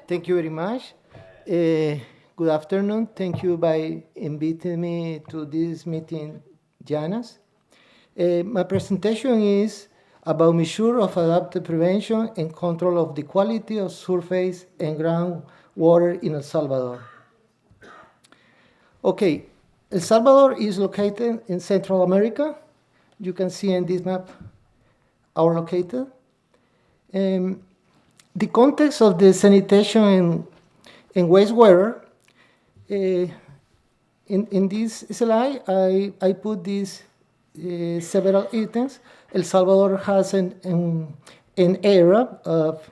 Thank you very much. Good afternoon. Thank you by inviting me to this meeting, Janas. My presentation is about measure of adaptive prevention and control of the quality of surface and groundwater in El Salvador. Okay, El Salvador is located in Central America. You can see in this map our located. The context of the sanitation and wastewater, in this slide, I put these several items. El Salvador has an area of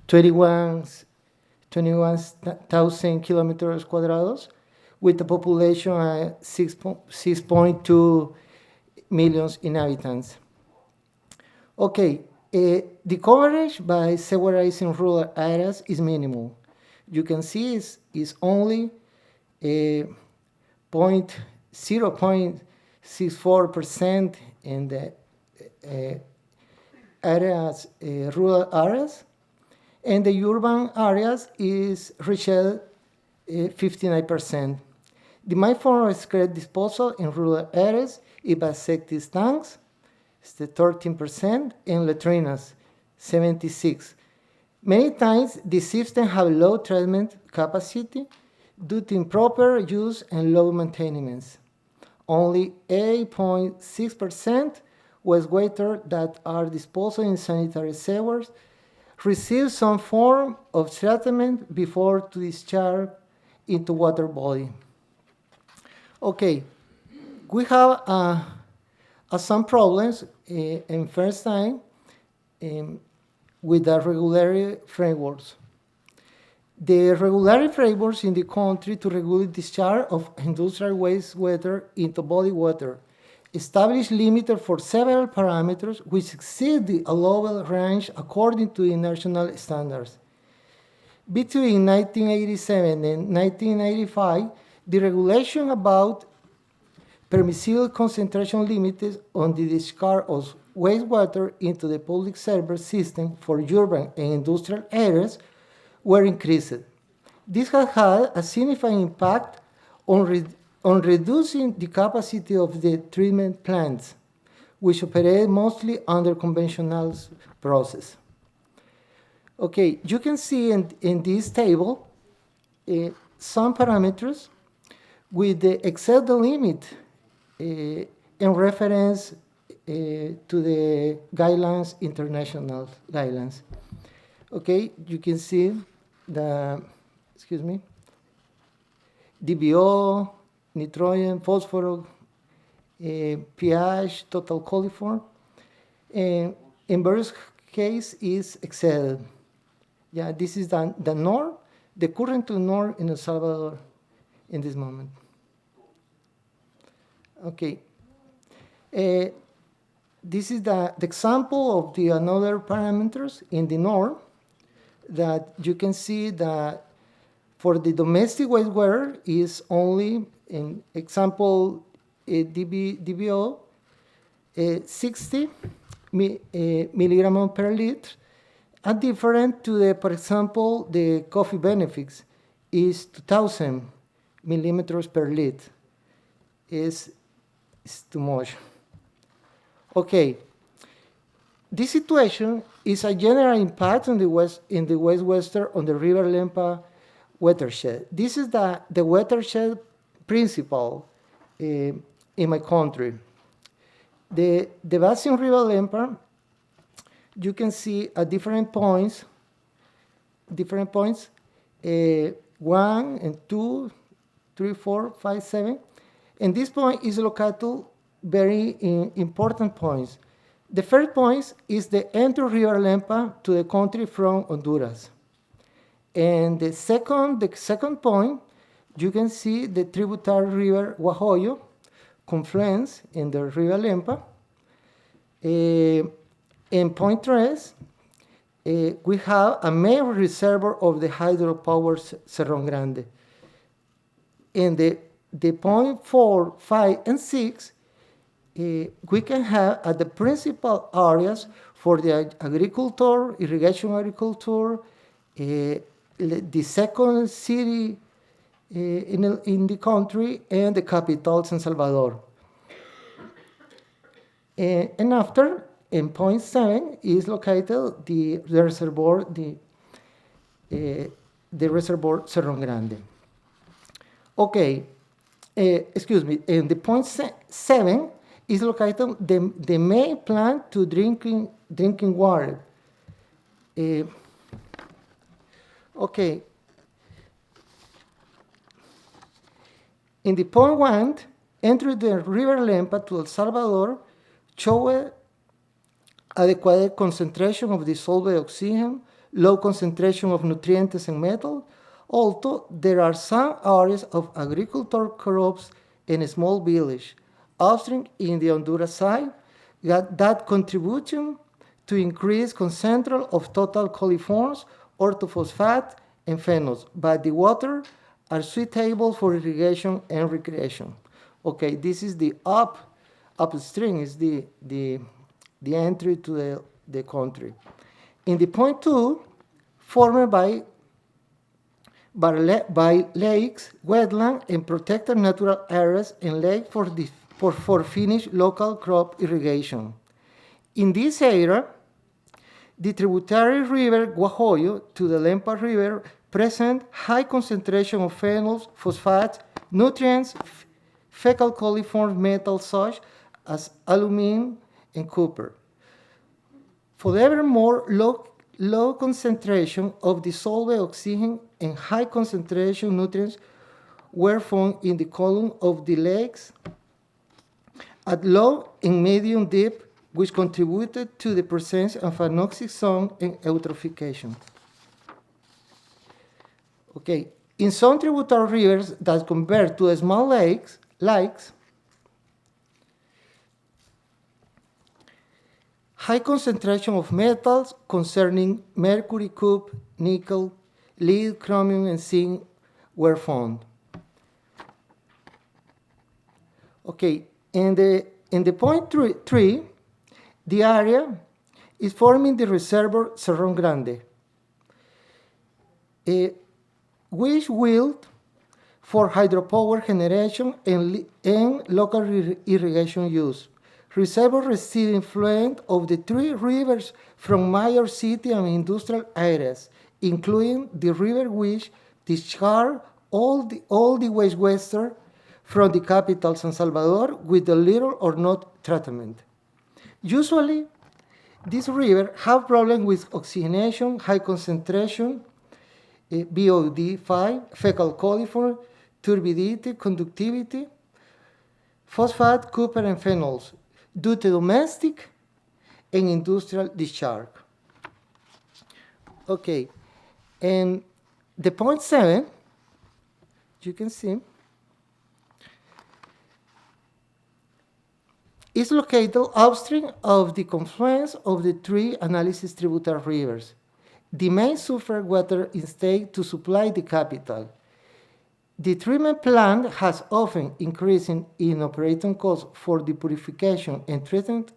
21,000 kilometers quadrados with a population of 6.2 million inhabitants. Okay. The coverage by sewerizing rural areas is minimal. You can see is only 0.64% in the rural areas, and the urban areas is reached 59%. The main form of scrap disposal in rural areas is by septic tanks, it's the 13%, and latrinas, 76%. Many times, the system have low treatment capacity due to improper use and low maintenance. Only 8.6% wastewater that are disposed in sanitary sewers receive some form of treatment before to discharge into water body. Okay, we have some problems in first time with the regulatory frameworks. The regulatory frameworks in the country to regulate discharge of industrial wastewater into body water establish limits for several parameters which exceed the allowable range according to the national standards. Between 1987 and 1995, the regulation about permissible concentration limits on the discharge of wastewater into the public service system for urban and industrial areas were increased. This has had a significant impact on reducing the capacity of the treatment plants, which operate mostly under conventional process. Okay, you can see in this table some parameters with the exceed the limit in reference to the guidelines, international guidelines. Okay, you can see the, DBO, nitrogen, phosphorus, pH, total coliform, and in various cases is excelled. Yeah, this is the norm, the current norm in El Salvador in this moment. Okay. This is the example of the another parameters in the norm that you can see that for the domestic wastewater is only, in example, DBO, 60 milligram per liter, and different to the, for example, the coffee benefits is 2,000 millimeters per liter. Is too much. Okay, this situation is a general impact on the wastewater on the River Lempa watershed. This is the watershed principle in my country. The basin River Lempa, you can see at different points, 1 and 2, 3, 4, 5, 7, and this point is located very important points. The first point is the entry River Lempa to the country from Honduras. And the second point, you can see the tributary river Guajoyo, confluence in the River Lempa. In point 3, we have a main reservoir of the hydropower Cerrón Grande. In the point 4, 5, and 6, we can have at the principal areas for the agriculture, irrigation agriculture, the second city in the country, and the capital, San Salvador. And after, in point 7, is located the reservoir, the reservoir Cerro Grande. Okay, excuse me, and the point 7 is located the main plant to drinking water. Okay. In the point 1, entry the river Lempa to El Salvador show adequate concentration of dissolved oxygen, low concentration of nutrients and metal. Also, there are some areas of agricultural crops in a small village, upstream in the Honduras side, that contribution to increase concentration of total coliforms, orthophosphate, and phenols, but the water are suitable for irrigation and recreation. Okay, this is the upstream is the entry to the country. In the point 2, formed by lakes, wetland, and protected natural areas and lakes for finished local crop irrigation. In this area, the tributary river Guajoyo to the Lempa River present high concentration of phenols, phosphates, nutrients, fecal coliform metals such as aluminum and copper. Furthermore, low concentration of dissolved oxygen and high concentration nutrients were found in the column of the lakes at low and medium depth, which contributed to the presence of anoxic zone and eutrophication. Okay, in some tributary rivers that convert to small lakes, high concentration of metals concerning mercury, copper, nickel, lead, chromium, and zinc were found. Okay, in the point 3, the area is forming the reservoir Cerro Grande, which will for hydropower generation and local irrigation use. Reservoir receive influence of the 3 rivers from major city and industrial areas, including the river which discharge all the wastewater from the capital, San Salvador, with a little or not treatment. Usually, this river have problems with oxygenation, high concentration, BOD5, fecal coliform, turbidity, conductivity, phosphate, copper, and phenols due to domestic and industrial discharge. Okay, and the point 7, you can see, is located upstream of the confluence of the 3 analysis tributary rivers. The main sulfur water intake to supply the capital. The treatment plant has often increased in operating costs for the purification and treatment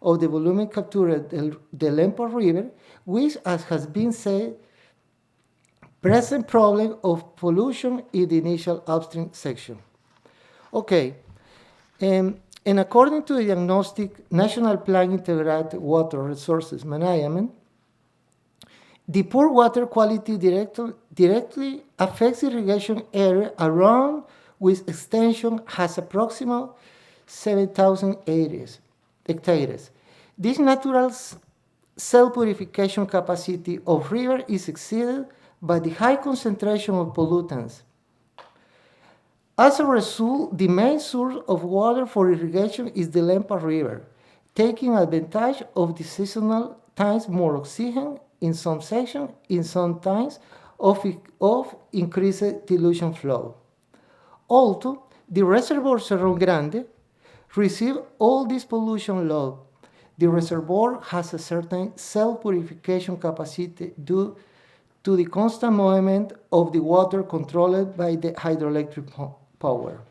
of the volume captured the Lempa River, which, as has been said, present problem of pollution in the initial upstream section. Okay, and according to the Diagnostic National Plan Integrated Water Resources Management, the poor water quality directly affects irrigation area around which extension has approximately 7,000 hectares. This natural self-purification capacity of river is exceeded by the high concentration of pollutants. As a result, the main source of water for irrigation is the Lempa River, taking advantage of the seasonal times more oxygen in some sections, in some times of increased dilution flow. Also, the reservoir Cerro Grande receives all this pollution load. The reservoir has a certain self-purification capacity due to the constant movement of the water controlled by the hydroelectric power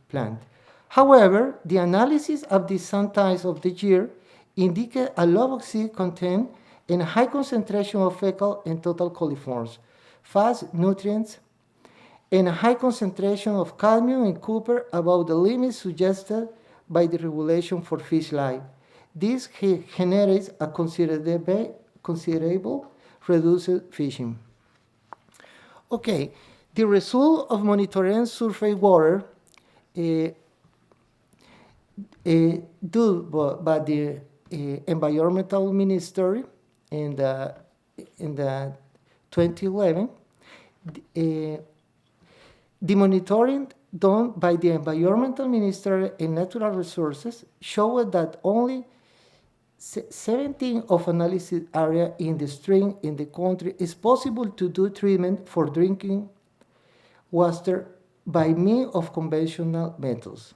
plant. However, the analysis of the sun times of the year indicate a low oxygen content and a high concentration of fecal and total coliforms, fast nutrients, and a high concentration of cadmium and copper above the limits suggested by the regulation for fish life. This generates a considerable reduced fishing. Okay, the result of monitoring surface water due by the environmental ministry in the 2011, the monitoring done by the environmental ministry and natural resources showed that only 17 of analysis area in the stream in the country is possible to do treatment for drinking water by means of conventional methods.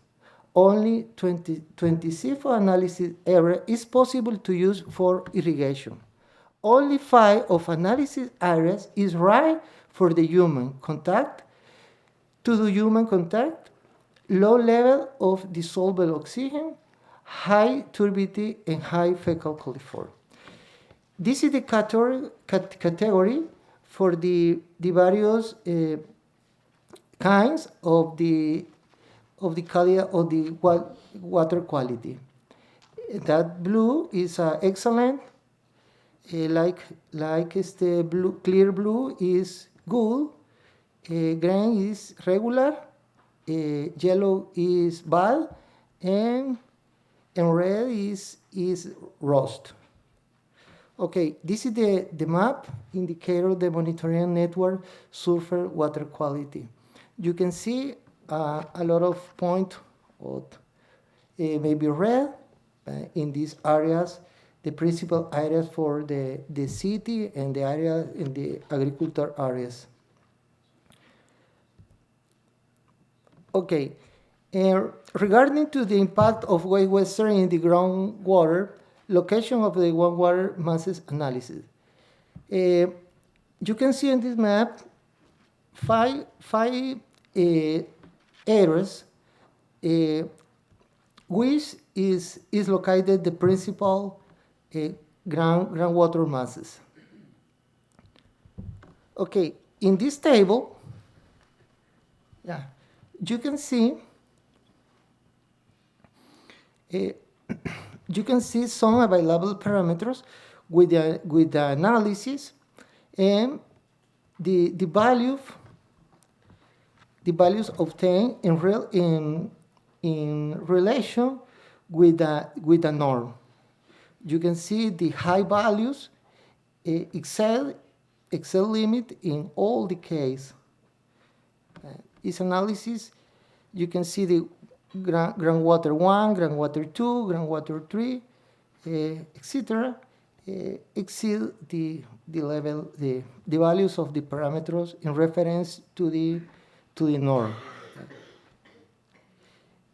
Only 26 analysis area is possible to use for irrigation. Only 5 of analysis areas is right for the human contact, to do human contact, low level of dissolved oxygen, high turbidity, and high fecal coliform. This is the category for the various kinds of the water quality. That blue is excellent, clear blue is good, green is regular, yellow is bad, and red is rust. Okay, this is the map indicator of the monitoring network surface water quality. You can see a lot of points of maybe red in these areas, the principal areas for the city and the area in the agriculture areas. Okay, regarding to the impact of wastewater in the groundwater, location of the groundwater masses analysis. You can see in this map five areas which is located the principal groundwater masses. Okay, in this table, yeah, you can see some available parameters with the analysis and the values obtained in relation with the norm. You can see the high values excel limit in all the case. This analysis, you can see the groundwater 1, groundwater 2, groundwater 3, etc. Exceed the level, the values of the parameters in reference to the norm.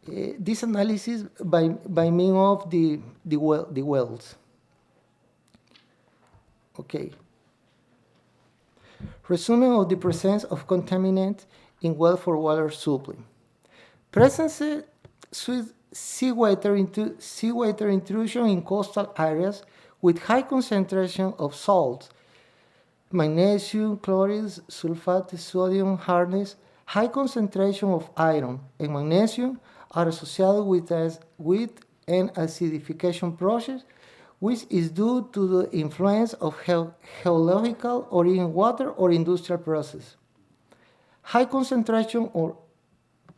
This analysis by means of the wells. Okay. Resuming of the presence of contaminants in well for water supply. Presence seawater intrusion in coastal areas with high concentration of salts, magnesium, chloride, sulfate, sodium, hardness, high concentration of iron and magnesium are associated with an acidification process, which is due to the influence of geological or in water or industrial process. High concentration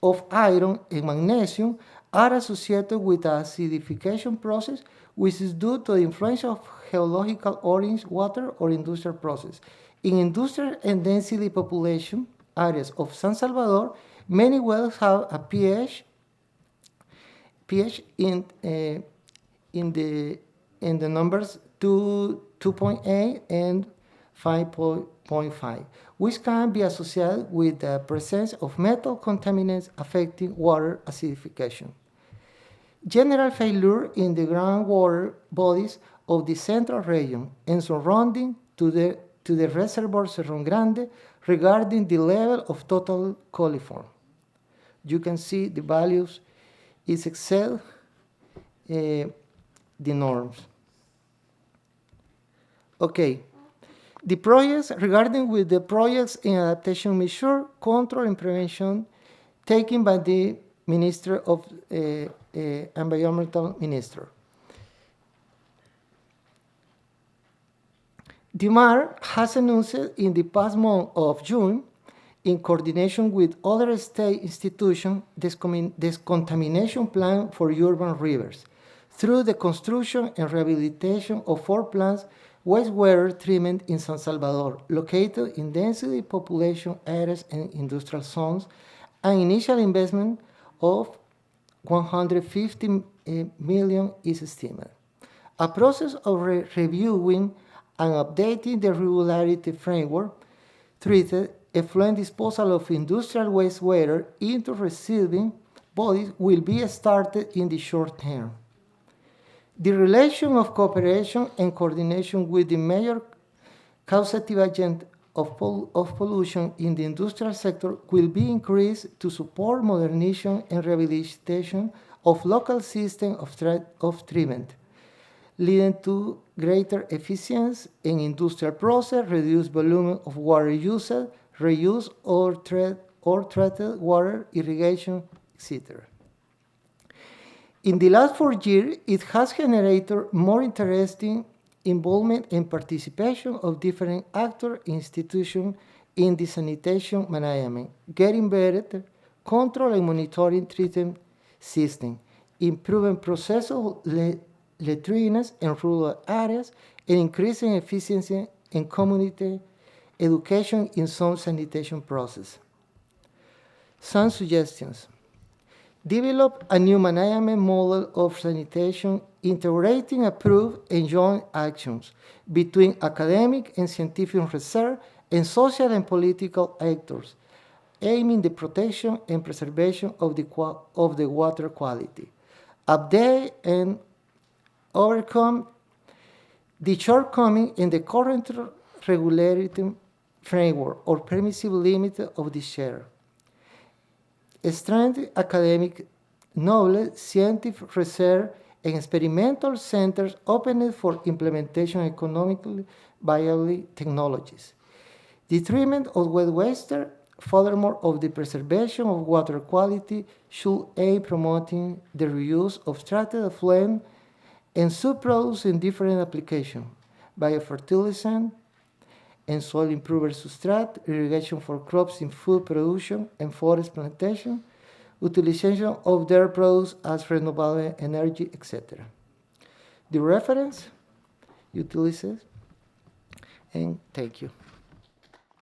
of iron and magnesium are associated with the acidification process, which is due to the influence of geological or in water or industrial process. In industrial and densely population areas of San Salvador, many wells have a pH in the numbers 2.8 and 5.5, which can be associated with the presence of metal contaminants affecting water acidification. General failure in the groundwater bodies of the central region and surrounding to the reservoir Cerro Grande regarding the level of total coliform. You can see the values is excel the norms. Okay. The projects, regarding with the projects in adaptation measure, control and prevention taken by the Minister of Environmental Minister. The MAR has announced in the past month of June, in coordination with other state institutions, discontamination plan for urban rivers through the construction and rehabilitation of 4 plants wastewater treatment in San Salvador, located in densely population areas and industrial zones, an initial investment of 150 million is estimated. A process of reviewing and updating the regularity framework treated effluent disposal of industrial wastewater into receiving bodies will be started in the short term. The relation of cooperation and coordination with the major causative agent of pollution in the industrial sector will be increased to support modernization and rehabilitation of local systems of treatment, leading to greater efficiency in industrial process, reduced volume of water usage, reuse or treated water, irrigation, etc. In the last 4 years, it has generated more interesting involvement and participation of different actors, institutions in the sanitation management, getting better control and monitoring treatment system, improving process of cleanliness in rural areas, and increasing efficiency in community education in some sanitation process. Some suggestions. Develop a new management model of sanitation integrating approved and joint actions between academic and scientific research and social and political actors, aiming the protection and preservation of the water quality. Update and overcome the shortcoming in the current regulatory framework or permissive limit of the share. Strengthen academic knowledge, scientific research, and experimental centers opened for implementation of economically viable technologies. The treatment of wet water, furthermore, of the preservation of water quality should aim promoting the reuse of treated effluent and subproducts in different applications, biofertilizant and soil improver substrate, irrigation for crops in food production and forest plantation, utilization of their products as renewable energy, etc. The reference, utilities, and thank you.